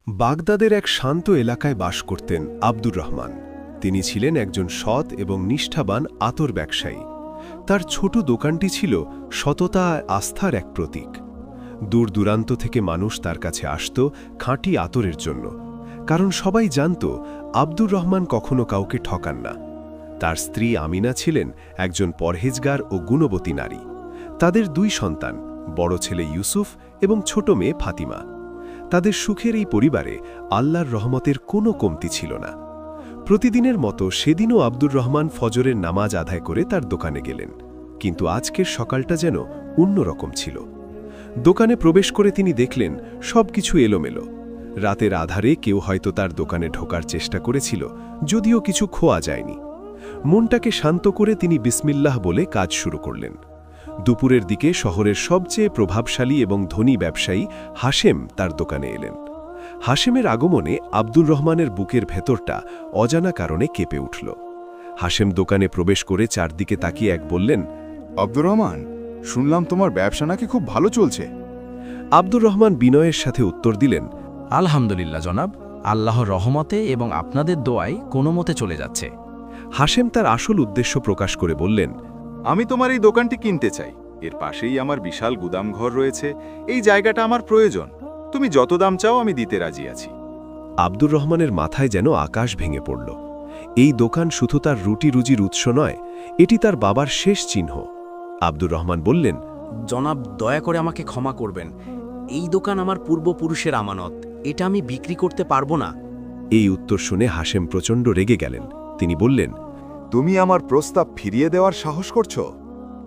বাগদাদের এক শান্ত এলাকায় বাস করতেন আব্দুর রহমান। তিনি ছিলেন একজন সৎ এবং নিষ্ঠাবান আতর ব্যবসায়ী। তার ছোট দোকানটি ছিল সততা আস্থার এক প্রতীক। দূর দূরান্ত থেকে মানুষ তার কাছে আসত খাঁটি আতরের জন্য, কারণ সবাই জানত আব্দুর রহমান কখনো কাউকে ঠকান না। তার স্ত্রী আমিনা ছিলেন একজন পরহেজগার ও গুণবতী নারী। তাদের দুই সন্তান, বড় ছেলে ইউসুফ এবং ছোট মেয়ে ফাতিমা। তাদের সুখের এই পরিবারে আল্লাহর রহমতের কোনো কমতি ছিল না। প্রতিদিনের মতো সেদিনও আব্দুর রহমান ফজরের নামাজ আদায় করে তার দোকানে গেলেন, কিন্তু আজকের সকালটা যেন অন্যরকম ছিল। দোকানে প্রবেশ করে তিনি দেখলেন সবকিছু এলোমেলো। রাতের আধারে কেউ হয়তো তার দোকানে ঢোকার চেষ্টা করেছিল, যদিও কিছু খোয়া যায়নি। মনটাকে শান্ত করে তিনি বিসমিল্লাহ বলে কাজ শুরু করলেন। দুপুরের দিকে শহরের সবচেয়ে প্রভাবশালী এবং ধনী ব্যবসায়ী হাশেম তার দোকানে এলেন। হাশেমের আগমনে আব্দুর রহমানের বুকের ভেতরটা অজানা কারণে কেঁপে উঠল। হাশেম দোকানে প্রবেশ করে চারদিকে তাকিয়ে এক বললেন, আব্দুর রহমান, শুনলাম তোমার ব্যবসা নাকি খুব ভালো চলছে। আব্দুর রহমান বিনয়ের সাথে উত্তর দিলেন, আলহামদুলিল্লাহ জনাব, আল্লাহর রহমতে এবং আপনাদের দোয়ায় কোনো মতে চলে যাচ্ছে। হাশেম তার আসল উদ্দেশ্য প্রকাশ করে বললেন, আমি তোমার এই দোকানটি কিনতে চাই। এর পাশেই আমার বিশাল গুদামঘর রয়েছে। এই জায়গাটা আমার প্রয়োজন। তুমি যত দাম চাও আমি দিতে রাজি আছি। আব্দুর রহমানের মাথায় যেন আকাশ ভেঙে পড়ল। এই দোকান শুধু তার রুটি রুজির উৎস নয়, এটি তার বাবার শেষ চিহ্ন। আব্দুর রহমান বললেন, জনাব, দয়া করে আমাকে ক্ষমা করবেন। এই দোকান আমার পূর্বপুরুষের আমানত, এটা আমি বিক্রি করতে পারবো না। এই উত্তর শুনে হাশেম প্রচণ্ড রেগে গেলেন। তিনি বললেন, তুমি আমার প্রস্তাব ফিরিয়ে দেওয়ার সাহস করছো?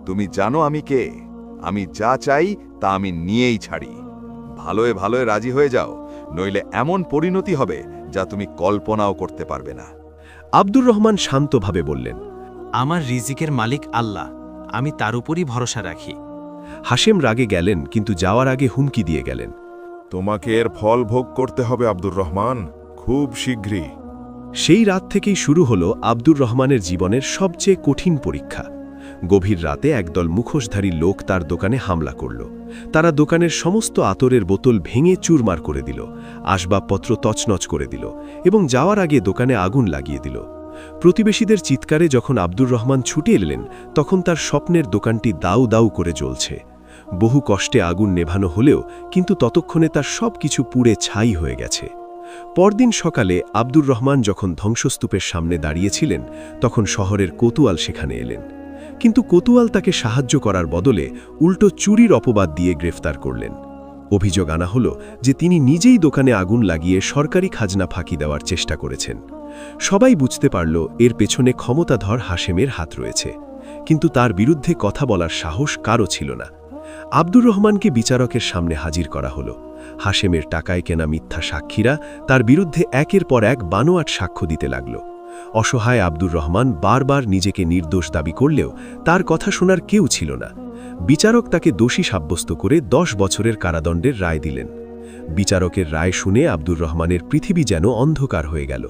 তুমি জানো আমি কে? আমি যা চাই তা আমি নিয়েই ছাড়ি। ভালোয় ভালোয় রাজি হয়ে যাও, নইলে এমন পরিণতি হবে যা তুমি কল্পনাও করতে পারবে না। আব্দুর রহমান শান্তভাবে বললেন, আমার রিজিকের মালিক আল্লাহ, আমি তার উপরই ভরসা রাখি। হাশেম রাগে গেলেন, কিন্তু যাওয়ার আগে হুমকি দিয়ে গেলেন, তোমাকে এর ফল ভোগ করতে হবে আব্দুর রহমান, খুব শীঘ্রই। সেই রাত থেকেই শুরু হল আব্দুর রহমানের জীবনের সবচেয়ে কঠিন পরীক্ষা। গভীর রাতে একদল মুখোশধারী লোক তার দোকানে হামলা করল। তারা দোকানের সমস্ত আতরের বোতল ভেঙে চুরমার করে দিল, আসবাবপত্র তছনছ করে দিল এবং যাওয়ার আগে দোকানে আগুন লাগিয়ে দিল। প্রতিবেশীদের চিৎকারে যখন আব্দুর রহমান ছুটে এলেন, তখন তার স্বপ্নের দোকানটি দাউ দাউ করে জ্বলছে। বহু কষ্টে আগুন নেভানো হলেও কিন্তু ততক্ষণে তার সব কিছু পুড়ে ছাই হয়ে গেছে। পরদিন সকালে আব্দুর রহমান যখন ধ্বংসস্তূপের সামনে দাঁড়িয়েছিলেন, তখন শহরের কোতোয়াল সেখানে এলেন। কিন্তু কোতোয়াল তাকে সাহায্য করার বদলে উল্টো চুরির অপবাদ দিয়ে গ্রেফতার করলেন। অভিযোগ আনা হল যে তিনি নিজেই দোকানে আগুন লাগিয়ে সরকারি খাজনা ফাঁকি দেওয়ার চেষ্টা করেছেন। সবাই বুঝতে পারল এর পেছনে ক্ষমতাধর হাশেমের হাত রয়েছে, কিন্তু তার বিরুদ্ধে কথা বলার সাহস কারও ছিল না। আব্দুর রহমানকে বিচারকের সামনে হাজির করা হল। হাশেমের টাকায় কেনা মিথ্যা সাক্ষীরা তার বিরুদ্ধে একের পর এক বানোয়াট সাক্ষ্য দিতে লাগল। অসহায় আব্দুর রহমান বারবার নিজেকে নির্দোষ দাবি করলেও তার কথা শোনার কেউ ছিল না। বিচারক তাকে দোষী সাব্যস্ত করে 10 বছরের কারাদণ্ডের রায় দিলেন। বিচারকের রায় শুনে আব্দুর রহমানের পৃথিবী যেন অন্ধকার হয়ে গেল।